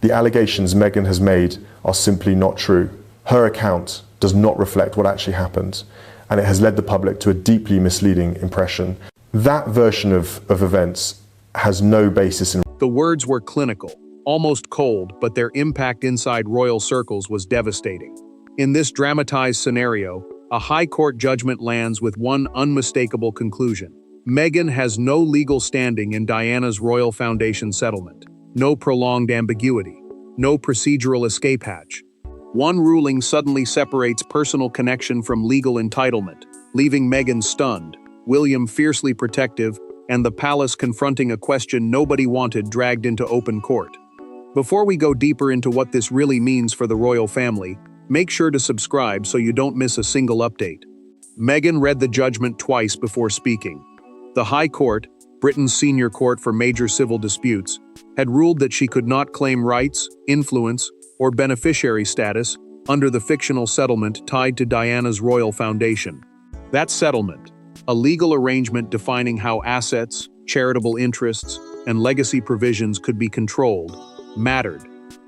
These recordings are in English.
The allegations Meghan has made are simply not true. Her account does not reflect what actually happened, and it has led the public to a deeply misleading impression. That version of events has no basis in... The words were clinical, almost cold, but their impact inside royal circles was devastating. In this dramatized scenario, a high court judgment lands with one unmistakable conclusion. Meghan has no legal standing in Diana's Royal Foundation settlement. No prolonged ambiguity. No procedural escape hatch. One ruling suddenly separates personal connection from legal entitlement, leaving Meghan stunned, William fiercely protective, and the palace confronting a question nobody wanted dragged into open court. Before we go deeper into what this really means for the royal family, make sure to subscribe so you don't miss a single update. Meghan read the judgment twice before speaking. The High Court, Britain's senior court for major civil disputes, had ruled that she could not claim rights, influence, or beneficiary status under the fictional settlement tied to Diana's Royal Foundation. That settlement, a legal arrangement defining how assets, charitable interests, and legacy provisions could be controlled, mattered,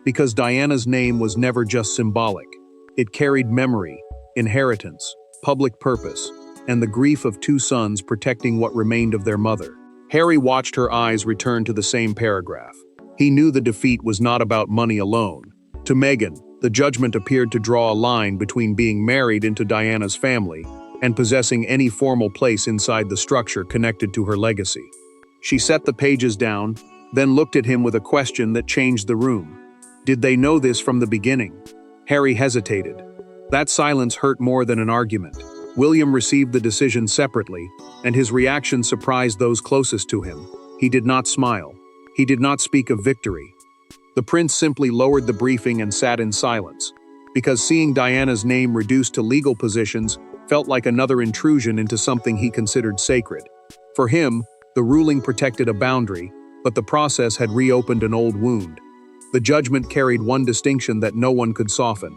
because Diana's name was never just symbolic. It carried memory, inheritance, public purpose, and the grief of two sons protecting what remained of their mother. Harry watched her eyes return to the same paragraph. He knew the defeat was not about money alone. To Meghan, the judgment appeared to draw a line between being married into Diana's family and possessing any formal place inside the structure connected to her legacy. She set the pages down, then looked at him with a question that changed the room. Did they know this from the beginning? Harry hesitated. That silence hurt more than an argument. William received the decision separately, and his reaction surprised those closest to him. He did not smile. He did not speak of victory. The prince simply lowered the briefing and sat in silence, because seeing Diana's name reduced to legal positions felt like another intrusion into something he considered sacred. For him, the ruling protected a boundary, but the process had reopened an old wound. The judgment carried one distinction that no one could soften.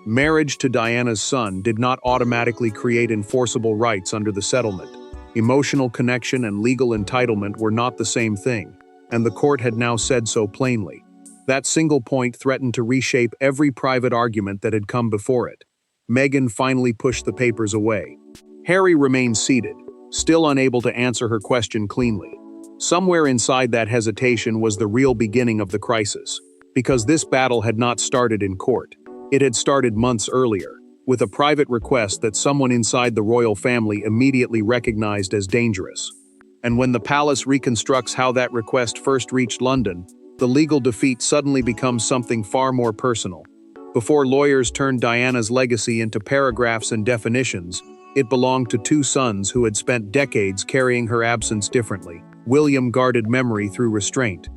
Marriage to Diana's son did not automatically create enforceable rights under the settlement. Emotional connection and legal entitlement were not the same thing, and the court had now said so plainly. That single point threatened to reshape every private argument that had come before it. Meghan finally pushed the papers away. Harry remained seated, still unable to answer her question cleanly. Somewhere inside that hesitation was the real beginning of the crisis, because this battle had not started in court. It had started months earlier, with a private request that someone inside the royal family immediately recognized as dangerous. And when the palace reconstructs how that request first reached London, the legal defeat suddenly becomes something far more personal. Before lawyers turned Diana's legacy into paragraphs and definitions, it belonged to two sons who had spent decades carrying her absence differently. William guarded memory through restraint.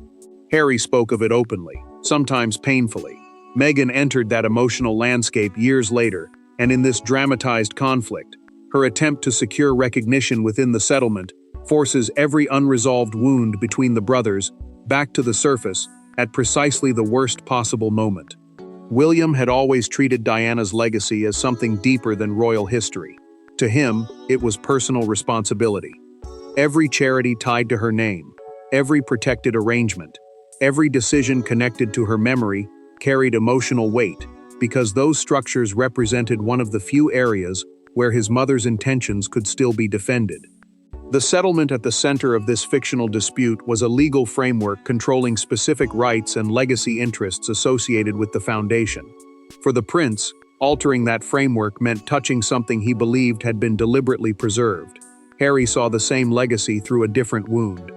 Harry spoke of it openly, sometimes painfully. Meghan entered that emotional landscape years later, and in this dramatized conflict, her attempt to secure recognition within the settlement forces every unresolved wound between the brothers back to the surface at precisely the worst possible moment. William had always treated Diana's legacy as something deeper than royal history. To him, it was personal responsibility. Every charity tied to her name, every protected arrangement, every decision connected to her memory carried emotional weight, because those structures represented one of the few areas where his mother's intentions could still be defended. The settlement at the center of this fictional dispute was a legal framework controlling specific rights and legacy interests associated with the foundation. For the prince, altering that framework meant touching something he believed had been deliberately preserved. Harry saw the same legacy through a different wound.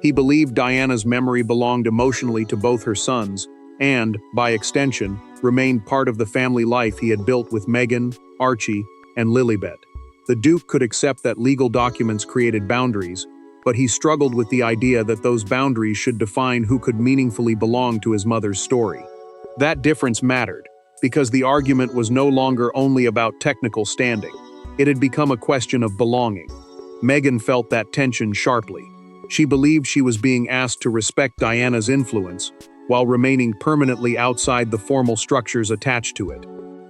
He believed Diana's memory belonged emotionally to both her sons, and, by extension, remained part of the family life he had built with Meghan, Archie, and Lilibet. The Duke could accept that legal documents created boundaries, but he struggled with the idea that those boundaries should define who could meaningfully belong to his mother's story. That difference mattered, because the argument was no longer only about technical standing. It had become a question of belonging. Meghan felt that tension sharply. She believed she was being asked to respect Diana's influence, while remaining permanently outside the formal structures attached to it.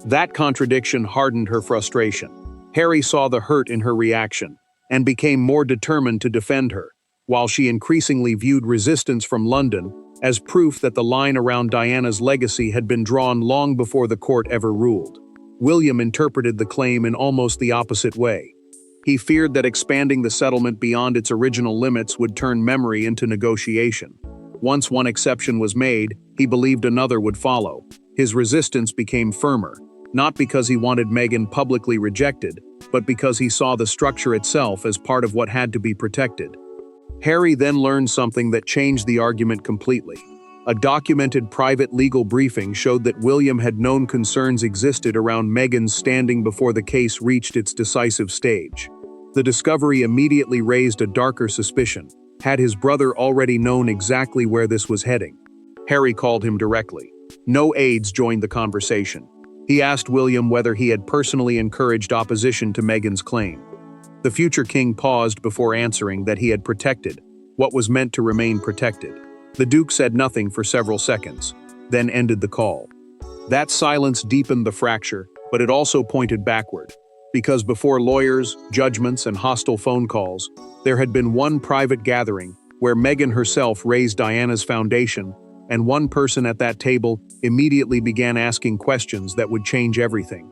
That contradiction hardened her frustration. Harry saw the hurt in her reaction, and became more determined to defend her, while she increasingly viewed resistance from London as proof that the line around Diana's legacy had been drawn long before the court ever ruled. William interpreted the claim in almost the opposite way. He feared that expanding the settlement beyond its original limits would turn memory into negotiation. Once one exception was made, he believed another would follow. His resistance became firmer, not because he wanted Meghan publicly rejected, but because he saw the structure itself as part of what had to be protected. Harry then learned something that changed the argument completely. A documented private legal briefing showed that William had known concerns existed around Meghan's standing before the case reached its decisive stage. The discovery immediately raised a darker suspicion. Had his brother already known exactly where this was heading? Harry called him directly. No aides joined the conversation. He asked William whether he had personally encouraged opposition to Meghan's claim. The future king paused before answering that he had protected what was meant to remain protected. The Duke said nothing for several seconds, then ended the call. That silence deepened the fracture, but it also pointed backward. Because before lawyers, judgments, and hostile phone calls, there had been one private gathering where Meghan herself raised Diana's foundation, and one person at that table immediately began asking questions that would change everything.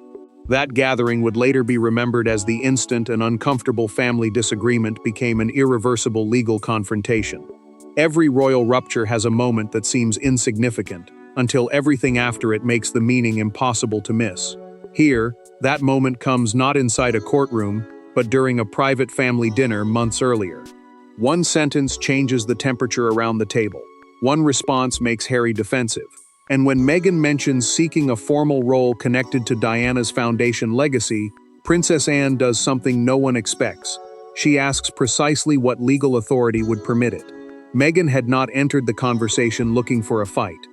That gathering would later be remembered as the instant and uncomfortable family disagreement became an irreversible legal confrontation. Every royal rupture has a moment that seems insignificant, until everything after it makes the meaning impossible to miss. Here, that moment comes not inside a courtroom, but during a private family dinner months earlier. One sentence changes the temperature around the table. One response makes Harry defensive. And when Meghan mentions seeking a formal role connected to Diana's foundation legacy, Princess Anne does something no one expects. She asks precisely what legal authority would permit it. Meghan had not entered the conversation looking for a fight.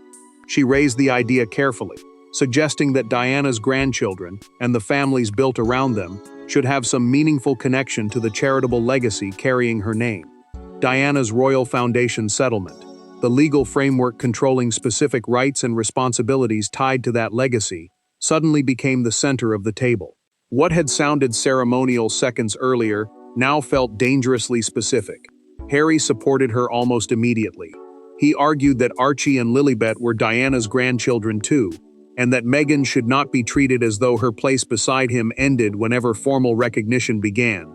She raised the idea carefully, suggesting that Diana's grandchildren, and the families built around them, should have some meaningful connection to the charitable legacy carrying her name. Diana's Royal Foundation settlement, the legal framework controlling specific rights and responsibilities tied to that legacy, suddenly became the center of the table. What had sounded ceremonial seconds earlier now felt dangerously specific. Harry supported her almost immediately. He argued that Archie and Lilibet were Diana's grandchildren too, and that Meghan should not be treated as though her place beside him ended whenever formal recognition began.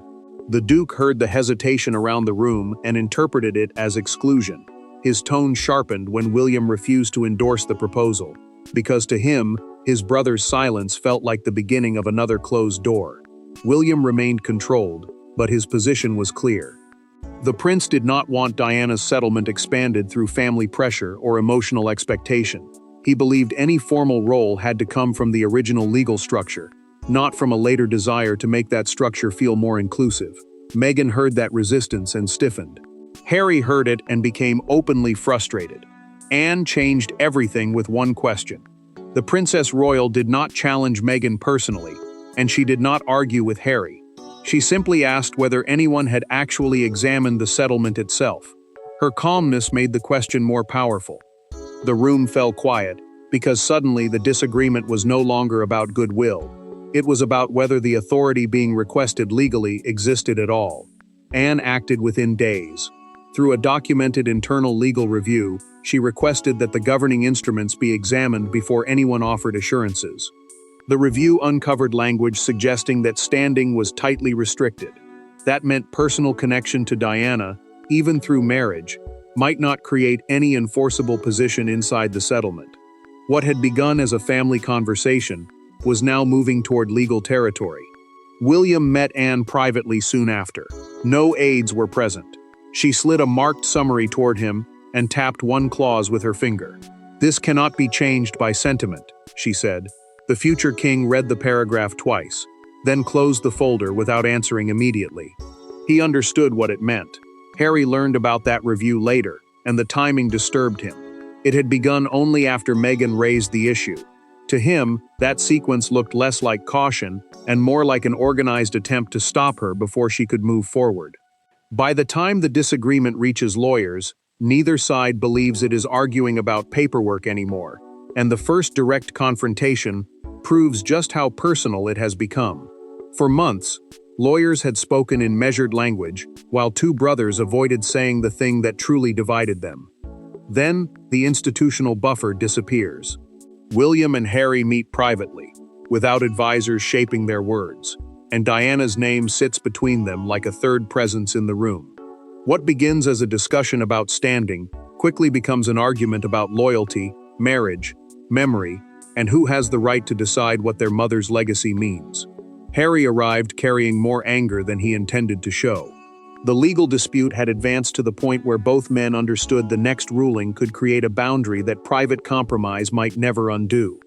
The Duke heard the hesitation around the room and interpreted it as exclusion. His tone sharpened when William refused to endorse the proposal, because to him, his brother's silence felt like the beginning of another closed door. William remained controlled, but his position was clear. The prince did not want Diana's settlement expanded through family pressure or emotional expectation. He believed any formal role had to come from the original legal structure, not from a later desire to make that structure feel more inclusive. Meghan heard that resistance and stiffened. Harry heard it and became openly frustrated. Anne changed everything with one question. The Princess Royal did not challenge Meghan personally, and she did not argue with Harry. She simply asked whether anyone had actually examined the settlement itself. Her calmness made the question more powerful. The room fell quiet, because suddenly the disagreement was no longer about goodwill. It was about whether the authority being requested legally existed at all. Anne acted within days. Through a documented internal legal review, she requested that the governing instruments be examined before anyone offered assurances. The review uncovered language suggesting that standing was tightly restricted. That meant personal connection to Diana, even through marriage, might not create any enforceable position inside the settlement. What had begun as a family conversation was now moving toward legal territory. William met Anne privately soon after. No aides were present. She slid a marked summary toward him and tapped one clause with her finger. "This cannot be changed by sentiment," she said. The future king read the paragraph twice, then closed the folder without answering immediately. He understood what it meant. Harry learned about that review later, and the timing disturbed him. It had begun only after Meghan raised the issue. To him, that sequence looked less like caution and more like an organized attempt to stop her before she could move forward. By the time the disagreement reaches lawyers, neither side believes it is arguing about paperwork anymore, and the first direct confrontation proves just how personal it has become. For months, lawyers had spoken in measured language, while two brothers avoided saying the thing that truly divided them. Then, the institutional buffer disappears. William and Harry meet privately, without advisors shaping their words, and Diana's name sits between them like a third presence in the room. What begins as a discussion about standing quickly becomes an argument about loyalty, marriage, memory, and who has the right to decide what their mother's legacy means. Harry arrived carrying more anger than he intended to show. The legal dispute had advanced to the point where both men understood the next ruling could create a boundary that private compromise might never undo.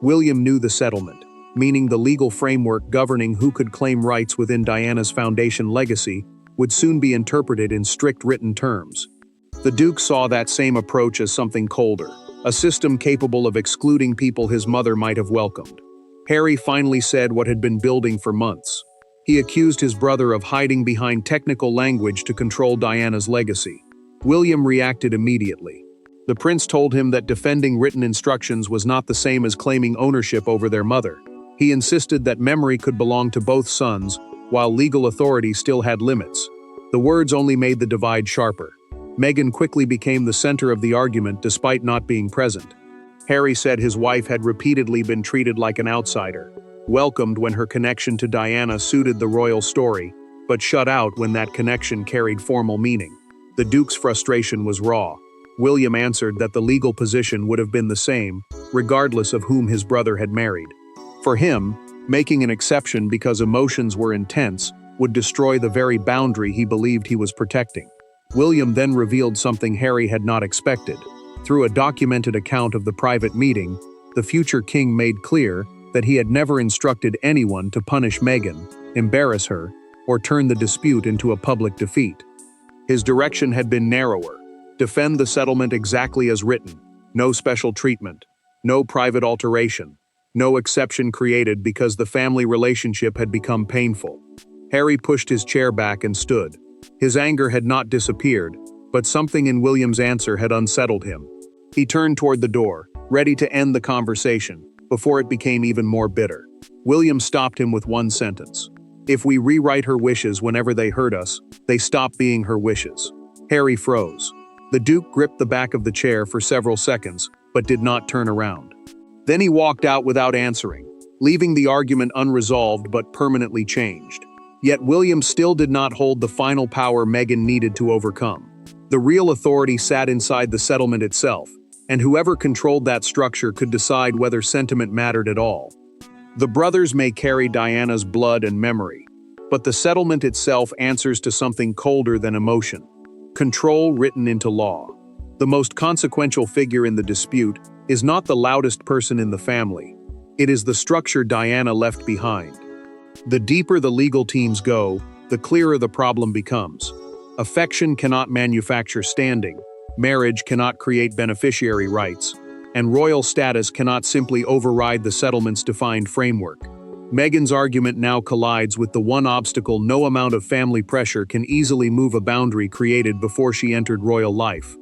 William knew the settlement, meaning the legal framework governing who could claim rights within Diana's foundation legacy, would soon be interpreted in strict written terms. The Duke saw that same approach as something colder, a system capable of excluding people his mother might have welcomed. Harry finally said what had been building for months. He accused his brother of hiding behind technical language to control Diana's legacy. William reacted immediately. The prince told him that defending written instructions was not the same as claiming ownership over their mother. He insisted that memory could belong to both sons, while legal authority still had limits. The words only made the divide sharper. Meghan quickly became the center of the argument despite not being present. Harry said his wife had repeatedly been treated like an outsider, welcomed when her connection to Diana suited the royal story, but shut out when that connection carried formal meaning. The Duke's frustration was raw. William answered that the legal position would have been the same, regardless of whom his brother had married. For him, making an exception because emotions were intense would destroy the very boundary he believed he was protecting. William then revealed something Harry had not expected. Through a documented account of the private meeting, the future king made clear that he had never instructed anyone to punish Meghan, embarrass her, or turn the dispute into a public defeat. His direction had been narrower: defend the settlement exactly as written, no special treatment, no private alteration, no exception created because the family relationship had become painful. Harry pushed his chair back and stood. His anger had not disappeared, but something in William's answer had unsettled him. He turned toward the door, ready to end the conversation, before it became even more bitter. William stopped him with one sentence: "If we rewrite her wishes whenever they hurt us, they stop being her wishes." Harry froze. The Duke gripped the back of the chair for several seconds, but did not turn around. Then he walked out without answering, leaving the argument unresolved but permanently changed. Yet William still did not hold the final power Meghan needed to overcome. The real authority sat inside the settlement itself, and whoever controlled that structure could decide whether sentiment mattered at all. The brothers may carry Diana's blood and memory, but the settlement itself answers to something colder than emotion: control written into law. The most consequential figure in the dispute is not the loudest person in the family. It is the structure Diana left behind. The deeper the legal teams go, the clearer the problem becomes. Affection cannot manufacture standing, marriage cannot create beneficiary rights, and royal status cannot simply override the settlement's defined framework. Meghan's argument now collides with the one obstacle no amount of family pressure can easily move: a boundary created before she entered royal life.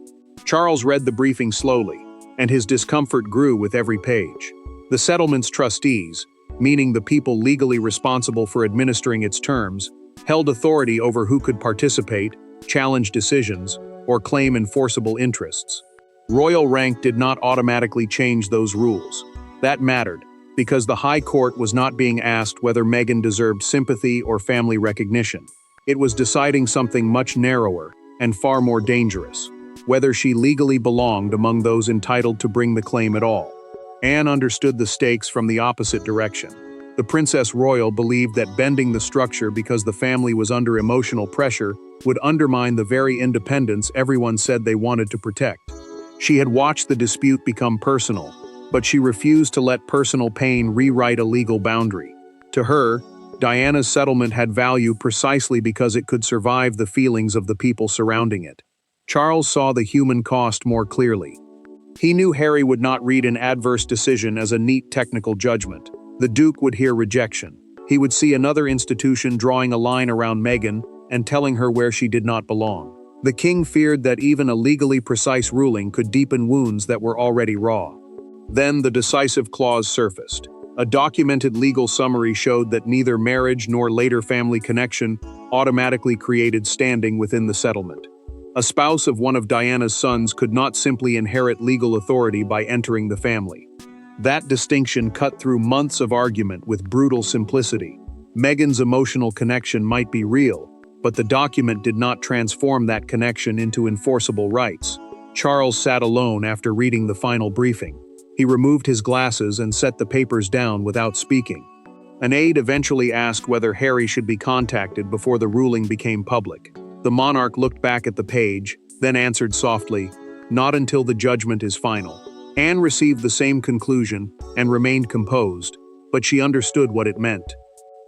Charles read the briefing slowly, and his discomfort grew with every page. The settlement's trustees, meaning the people legally responsible for administering its terms, held authority over who could participate, challenge decisions, or claim enforceable interests. Royal rank did not automatically change those rules. That mattered, because the High Court was not being asked whether Meghan deserved sympathy or family recognition. It was deciding something much narrower and far more dangerous: whether she legally belonged among those entitled to bring the claim at all. Anne understood the stakes from the opposite direction. The Princess Royal believed that bending the structure because the family was under emotional pressure would undermine the very independence everyone said they wanted to protect. She had watched the dispute become personal, but she refused to let personal pain rewrite a legal boundary. To her, Diana's settlement had value precisely because it could survive the feelings of the people surrounding it. Charles saw the human cost more clearly. He knew Harry would not read an adverse decision as a neat technical judgment. The Duke would hear rejection. He would see another institution drawing a line around Meghan and telling her where she did not belong. The king feared that even a legally precise ruling could deepen wounds that were already raw. Then the decisive clause surfaced. A documented legal summary showed that neither marriage nor later family connection automatically created standing within the settlement. A spouse of one of Diana's sons could not simply inherit legal authority by entering the family. That distinction cut through months of argument with brutal simplicity. Meghan's emotional connection might be real, but the document did not transform that connection into enforceable rights. Charles sat alone after reading the final briefing. He removed his glasses and set the papers down without speaking. An aide eventually asked whether Harry should be contacted before the ruling became public. The monarch looked back at the page, then answered softly, "Not until the judgment is final." Anne received the same conclusion and remained composed, but she understood what it meant.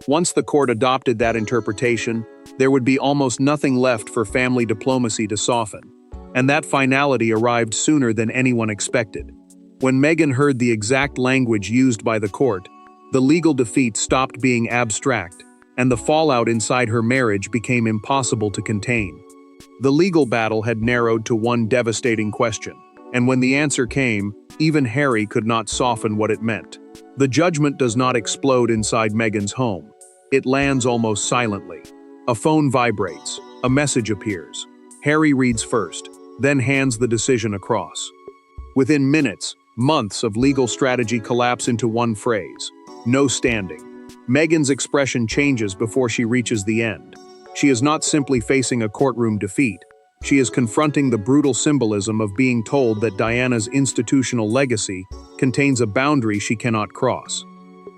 Once the court adopted that interpretation, there would be almost nothing left for family diplomacy to soften. And that finality arrived sooner than anyone expected. When Meghan heard the exact language used by the court, the legal defeat stopped being abstract, and the fallout inside her marriage became impossible to contain. The legal battle had narrowed to one devastating question, and when the answer came, even Harry could not soften what it meant. The judgment does not explode inside Meghan's home. It lands almost silently. A phone vibrates. A message appears. Harry reads first, then hands the decision across. Within minutes, months of legal strategy collapse into one phrase: no standing. Meghan's expression changes before she reaches the end. She is not simply facing a courtroom defeat. She is confronting the brutal symbolism of being told that Diana's institutional legacy contains a boundary she cannot cross.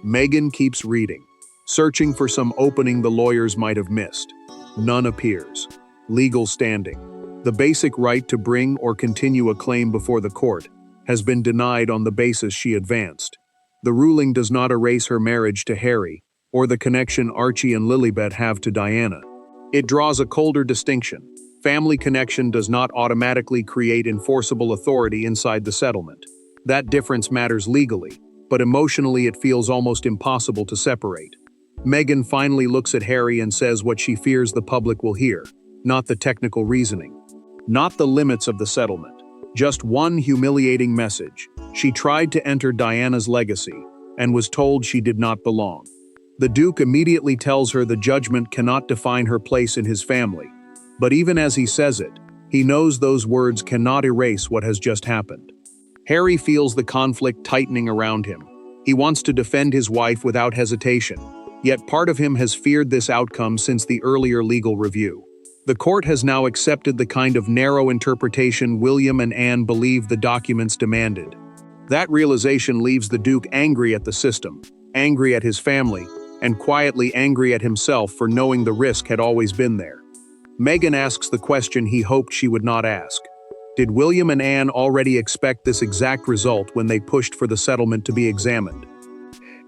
Meghan keeps reading, searching for some opening the lawyers might have missed. None appears. Legal standing. The basic right to bring or continue a claim before the court has been denied on the basis she advanced. The ruling does not erase her marriage to Harry, or the connection Archie and Lilibet have to Diana. It draws a colder distinction. Family connection does not automatically create enforceable authority inside the settlement. That difference matters legally, but emotionally it feels almost impossible to separate. Meghan finally looks at Harry and says what she fears the public will hear, not the technical reasoning, not the limits of the settlement. Just one humiliating message. She tried to enter Diana's legacy and was told she did not belong. The Duke immediately tells her the judgment cannot define her place in his family. But even as he says it, he knows those words cannot erase what has just happened. Harry feels the conflict tightening around him. He wants to defend his wife without hesitation, yet part of him has feared this outcome since the earlier legal review. The court has now accepted the kind of narrow interpretation William and Anne believed the documents demanded. That realization leaves the Duke angry at the system, angry at his family, and quietly angry at himself for knowing the risk had always been there. Meghan asks the question he hoped she would not ask. Did William and Anne already expect this exact result when they pushed for the settlement to be examined?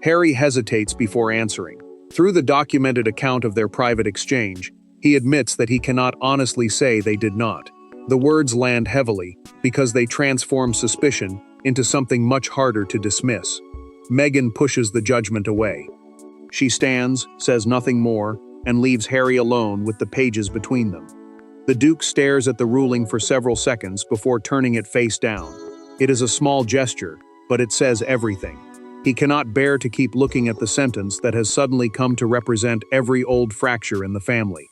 Harry hesitates before answering. Through the documented account of their private exchange, he admits that he cannot honestly say they did not. The words land heavily because they transform suspicion into something much harder to dismiss. Meghan pushes the judgment away. She stands, says nothing more, and leaves Harry alone with the pages between them. The Duke stares at the ruling for several seconds before turning it face down. It is a small gesture, but it says everything. He cannot bear to keep looking at the sentence that has suddenly come to represent every old fracture in the family.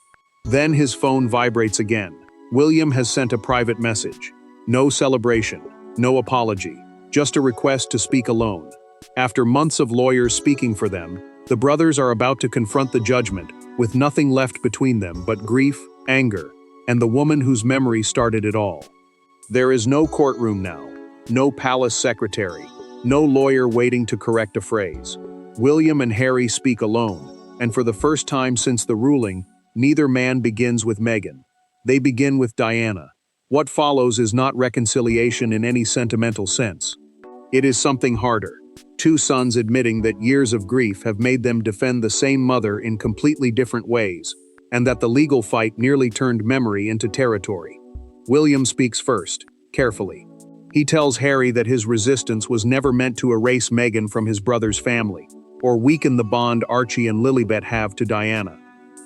Then his phone vibrates again. William has sent a private message. No celebration, no apology, just a request to speak alone. After months of lawyers speaking for them, the brothers are about to confront the judgment, with nothing left between them but grief, anger, and the woman whose memory started it all. There is no courtroom now, no palace secretary, no lawyer waiting to correct a phrase. William and Harry speak alone, and for the first time since the ruling, neither man begins with Meghan. They begin with Diana. What follows is not reconciliation in any sentimental sense. It is something harder. Two sons admitting that years of grief have made them defend the same mother in completely different ways, and that the legal fight nearly turned memory into territory. William speaks first, carefully. He tells Harry that his resistance was never meant to erase Meghan from his brother's family, or weaken the bond Archie and Lilibet have to Diana.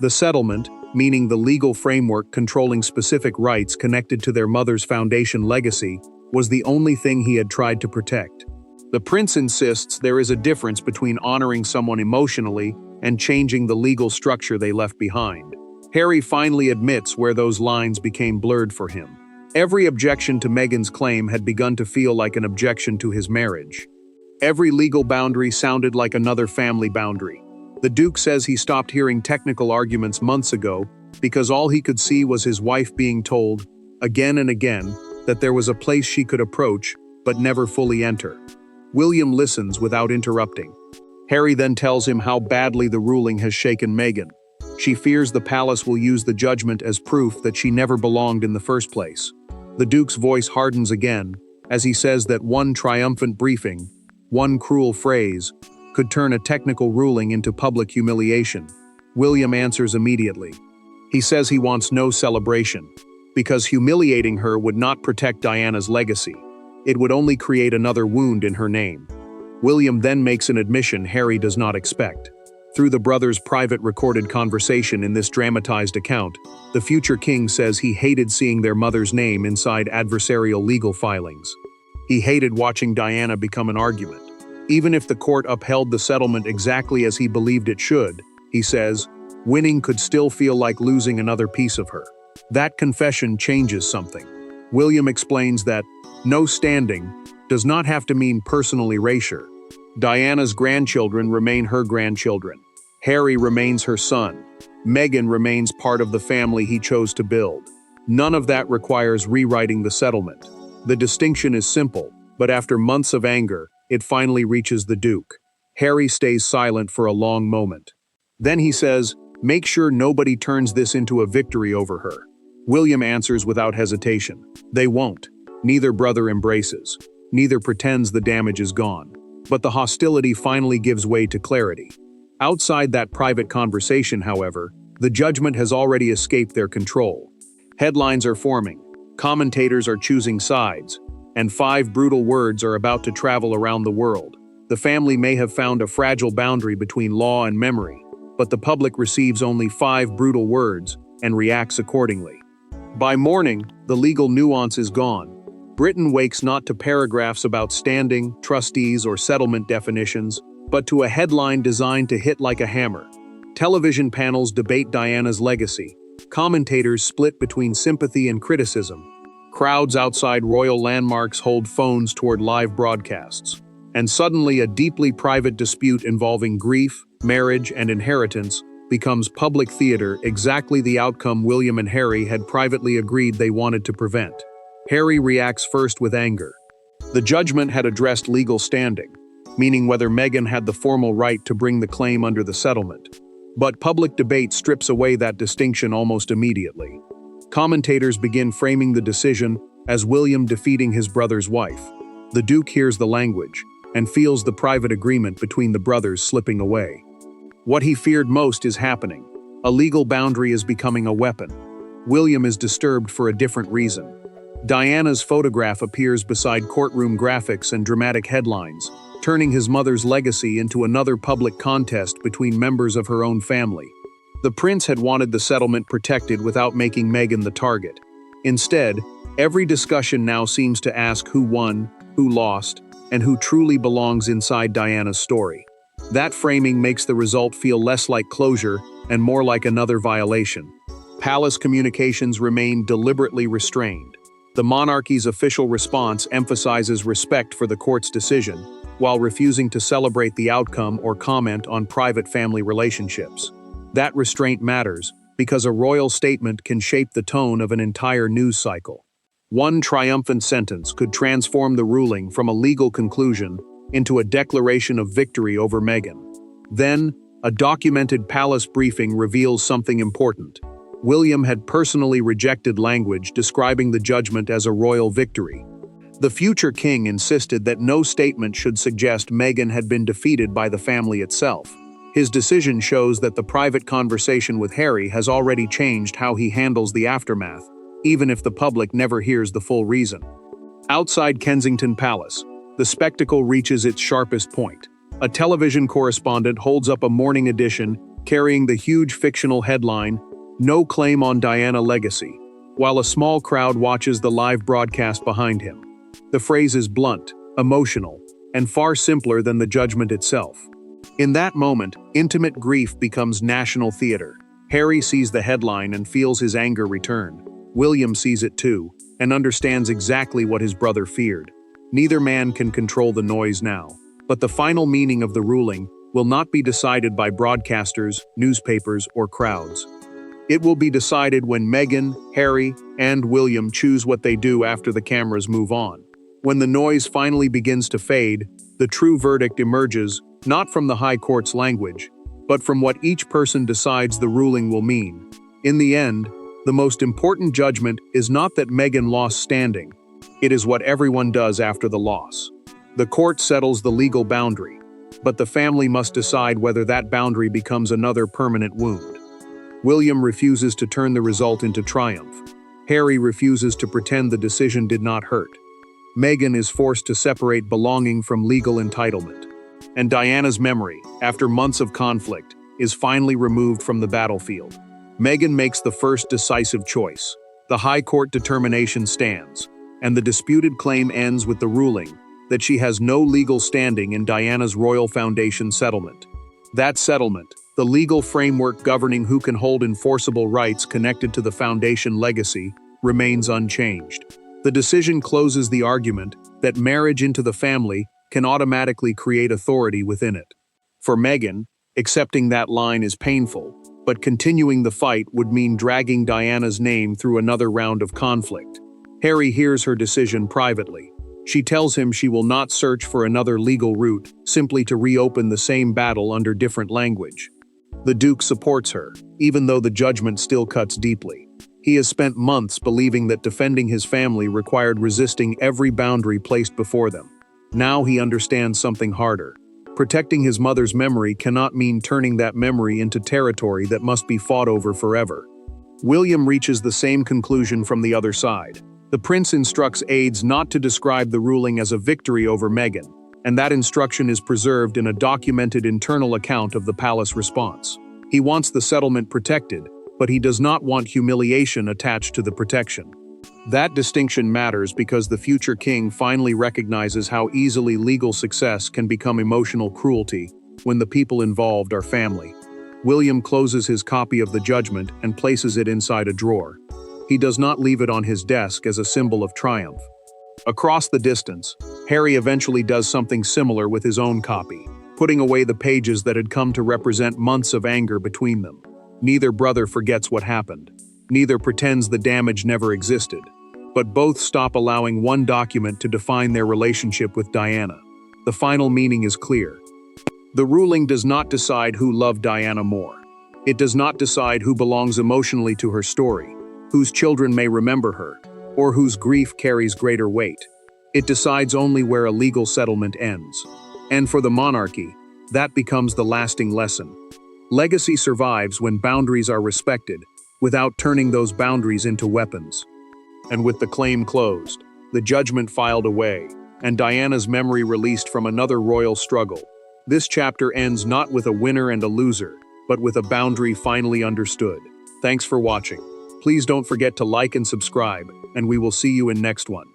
The settlement, meaning the legal framework controlling specific rights connected to their mother's foundation legacy, was the only thing he had tried to protect. The prince insists there is a difference between honoring someone emotionally and changing the legal structure they left behind. Harry finally admits where those lines became blurred for him. Every objection to Meghan's claim had begun to feel like an objection to his marriage. Every legal boundary sounded like another family boundary. The Duke says he stopped hearing technical arguments months ago because all he could see was his wife being told, again and again, that there was a place she could approach, but never fully enter. William listens without interrupting. Harry then tells him how badly the ruling has shaken Meghan. She fears the palace will use the judgment as proof that she never belonged in the first place. The Duke's voice hardens again, as he says that one triumphant briefing, one cruel phrase, could turn a technical ruling into public humiliation. William answers immediately. He says he wants no celebration, because humiliating her would not protect Diana's legacy. It would only create another wound in her name. William then makes an admission Harry does not expect. Through the brothers' private recorded conversation in this dramatized account, the future king says he hated seeing their mother's name inside adversarial legal filings. He hated watching Diana become an argument. Even if the court upheld the settlement exactly as he believed it should, he says, winning could still feel like losing another piece of her. That confession changes something. William explains that no standing does not have to mean personal erasure. Diana's grandchildren remain her grandchildren. Harry remains her son. Meghan remains part of the family he chose to build. None of that requires rewriting the settlement. The distinction is simple, but after months of anger, it finally reaches the Duke. Harry stays silent for a long moment. Then he says, "Make sure nobody turns this into a victory over her." William answers without hesitation. They won't. Neither brother embraces. Neither pretends the damage is gone. But the hostility finally gives way to clarity. Outside that private conversation, however, the judgment has already escaped their control. Headlines are forming. Commentators are choosing sides, and 5 brutal words are about to travel around the world. The family may have found a fragile boundary between law and memory, but the public receives only 5 brutal words and reacts accordingly. By morning, the legal nuance is gone. Britain wakes not to paragraphs about standing, trustees, or settlement definitions, but to a headline designed to hit like a hammer. Television panels debate Diana's legacy. Commentators split between sympathy and criticism. Crowds outside royal landmarks hold phones toward live broadcasts. And suddenly a deeply private dispute involving grief, marriage, and inheritance becomes public theater, exactly the outcome William and Harry had privately agreed they wanted to prevent. Harry reacts first with anger. The judgment had addressed legal standing, meaning whether Meghan had the formal right to bring the claim under the settlement. But public debate strips away that distinction almost immediately. Commentators begin framing the decision as William defeating his brother's wife. The Duke hears the language and feels the private agreement between the brothers slipping away. What he feared most is happening. A legal boundary is becoming a weapon. William is disturbed for a different reason. Diana's photograph appears beside courtroom graphics and dramatic headlines, turning his mother's legacy into another public contest between members of her own family. The prince had wanted the settlement protected without making Meghan the target. Instead, every discussion now seems to ask who won, who lost, and who truly belongs inside Diana's story. That framing makes the result feel less like closure and more like another violation. Palace communications remain deliberately restrained. The monarchy's official response emphasizes respect for the court's decision, while refusing to celebrate the outcome or comment on private family relationships. That restraint matters, because a royal statement can shape the tone of an entire news cycle. One triumphant sentence could transform the ruling from a legal conclusion into a declaration of victory over Meghan. Then, a documented palace briefing reveals something important. William had personally rejected language describing the judgment as a royal victory. The future king insisted that no statement should suggest Meghan had been defeated by the family itself. His decision shows that the private conversation with Harry has already changed how he handles the aftermath, even if the public never hears the full reason. Outside Kensington Palace, the spectacle reaches its sharpest point. A television correspondent holds up a morning edition carrying the huge fictional headline, "No Claim on Diana Legacy," while a small crowd watches the live broadcast behind him. The phrase is blunt, emotional, and far simpler than the judgment itself. In that moment, intimate grief becomes national theater. Harry sees the headline and feels his anger return. William sees it too, and understands exactly what his brother feared. Neither man can control the noise now, but the final meaning of the ruling will not be decided by broadcasters, newspapers, or crowds. It will be decided when Meghan, Harry, and William choose what they do after the cameras move on. When the noise finally begins to fade, the true verdict emerges, not from the High Court's language, but from what each person decides the ruling will mean. In the end, the most important judgment is not that Meghan lost standing. It is what everyone does after the loss. The court settles the legal boundary, but the family must decide whether that boundary becomes another permanent wound. William refuses to turn the result into triumph. Harry refuses to pretend the decision did not hurt. Meghan is forced to separate belonging from legal entitlement. And Diana's memory, after months of conflict, is finally removed from the battlefield. Meghan makes the first decisive choice. The High Court determination stands, and the disputed claim ends with the ruling that she has no legal standing in Diana's Royal Foundation settlement. That settlement, the legal framework governing who can hold enforceable rights connected to the Foundation legacy, remains unchanged. The decision closes the argument that marriage into the family can automatically create authority within it. For Meghan, accepting that line is painful, but continuing the fight would mean dragging Diana's name through another round of conflict. Harry hears her decision privately. She tells him she will not search for another legal route simply to reopen the same battle under different language. The Duke supports her, even though the judgment still cuts deeply. He has spent months believing that defending his family required resisting every boundary placed before them. Now he understands something harder. Protecting his mother's memory cannot mean turning that memory into territory that must be fought over forever. William reaches the same conclusion from the other side. The prince instructs aides not to describe the ruling as a victory over Meghan, and that instruction is preserved in a documented internal account of the palace response. He wants the settlement protected, but he does not want humiliation attached to the protection. That distinction matters because the future king finally recognizes how easily legal success can become emotional cruelty when the people involved are family. William closes his copy of the judgment and places it inside a drawer. He does not leave it on his desk as a symbol of triumph. Across the distance, Harry eventually does something similar with his own copy, putting away the pages that had come to represent months of anger between them. Neither brother forgets what happened. Neither pretends the damage never existed. But both stop allowing one document to define their relationship with Diana. The final meaning is clear. The ruling does not decide who loved Diana more. It does not decide who belongs emotionally to her story, whose children may remember her, or whose grief carries greater weight. It decides only where a legal settlement ends. And for the monarchy, that becomes the lasting lesson. Legacy survives when boundaries are respected, without turning those boundaries into weapons. And with the claim closed, the judgment filed away, and Diana's memory released from another royal struggle, this chapter ends not with a winner and a loser, but with a boundary finally understood. Thanks for watching. Please don't forget to like and subscribe, and we will see you in next one.